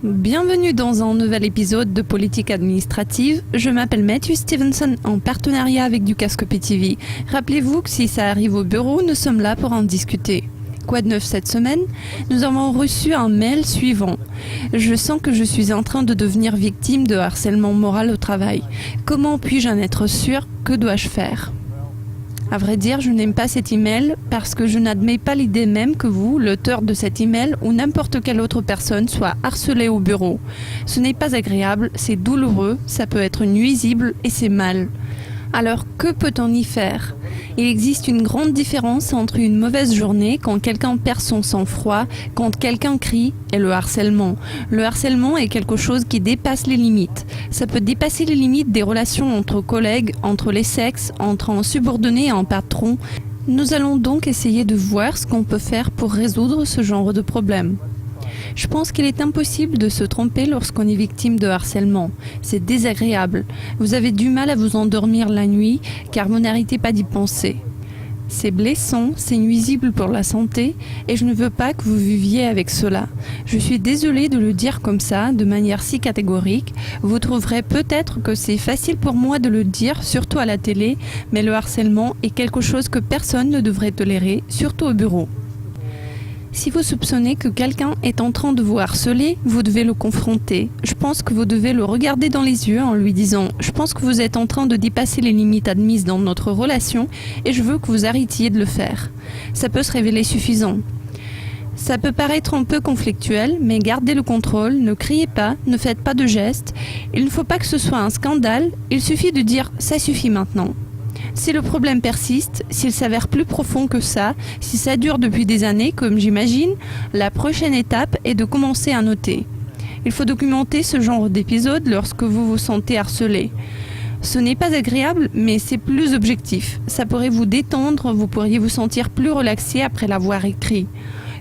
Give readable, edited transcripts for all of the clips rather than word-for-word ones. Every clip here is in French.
Bienvenue dans un nouvel épisode de Politique administrative. Je m'appelle Matthew Stevenson en partenariat avec du Casque PTV. Rappelez-vous que si ça arrive au bureau, nous sommes là pour en discuter. Quoi de neuf cette semaine? Nous avons reçu un mail suivant. Je sens que je suis en train de devenir victime de harcèlement moral au travail. Comment puis-je en être sûr? Que dois-je faire? À vrai dire, je n'aime pas cet email parce que je n'admets pas l'idée même que vous, l'auteur de cet email ou n'importe quelle autre personne soit harcelée au bureau. Ce n'est pas agréable, c'est douloureux, ça peut être nuisible et c'est mal. Alors que peut-on y faire? Il existe une grande différence entre une mauvaise journée quand quelqu'un perd son sang-froid, quand quelqu'un crie, et le harcèlement. Le harcèlement est quelque chose qui dépasse les limites. Ça peut dépasser les limites des relations entre collègues, entre les sexes, entre un subordonné et un patron. Nous allons donc essayer de voir ce qu'on peut faire pour résoudre ce genre de problème. Je pense qu'il est impossible de se tromper lorsqu'on est victime de harcèlement. C'est désagréable. Vous avez du mal à vous endormir la nuit car vous n'arrêtez pas d'y penser. C'est blessant, c'est nuisible pour la santé et je ne veux pas que vous viviez avec cela. Je suis désolée de le dire comme ça, de manière si catégorique. Vous trouverez peut-être que c'est facile pour moi de le dire, surtout à la télé, mais le harcèlement est quelque chose que personne ne devrait tolérer, surtout au bureau. Si vous soupçonnez que quelqu'un est en train de vous harceler, vous devez le confronter. Je pense que vous devez le regarder dans les yeux en lui disant « Je pense que vous êtes en train de dépasser les limites admises dans notre relation et je veux que vous arrêtiez de le faire. » Ça peut se révéler suffisant. Ça peut paraître un peu conflictuel, mais gardez le contrôle, ne criez pas, ne faites pas de gestes. Il ne faut pas que ce soit un scandale, il suffit de dire « Ça suffit maintenant ». Si le problème persiste, s'il s'avère plus profond que ça, si ça dure depuis des années, comme j'imagine, la prochaine étape est de commencer à noter. Il faut documenter ce genre d'épisode lorsque vous vous sentez harcelé. Ce n'est pas agréable, mais c'est plus objectif. Ça pourrait vous détendre, vous pourriez vous sentir plus relaxé après l'avoir écrit.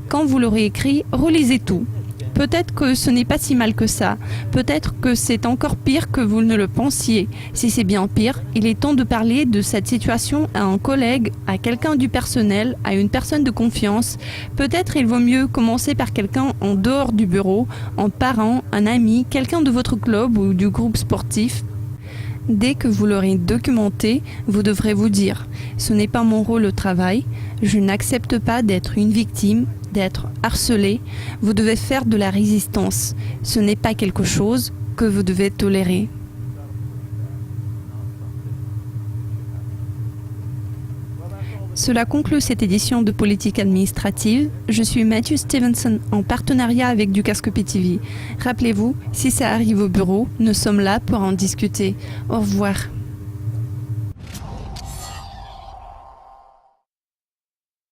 Quand vous l'aurez écrit, relisez tout. Peut-être que ce n'est pas si mal que ça. Peut-être que c'est encore pire que vous ne le pensiez. Si c'est bien pire, il est temps de parler de cette situation à un collègue, à quelqu'un du personnel, à une personne de confiance. Peut-être il vaut mieux commencer par quelqu'un en dehors du bureau, un parent, un ami, quelqu'un de votre club ou du groupe sportif. Dès que vous l'aurez documenté, vous devrez vous dire « Ce n'est pas mon rôle au travail, je n'accepte pas d'être une victime, d'être harcelé, vous devez faire de la résistance. Ce n'est pas quelque chose que vous devez tolérer. » Cela conclut cette édition de Politique administrative. Je suis Matthew Stevenson en partenariat avec du Casque PTV. Rappelez-vous, si ça arrive au bureau, nous sommes là pour en discuter. Au revoir.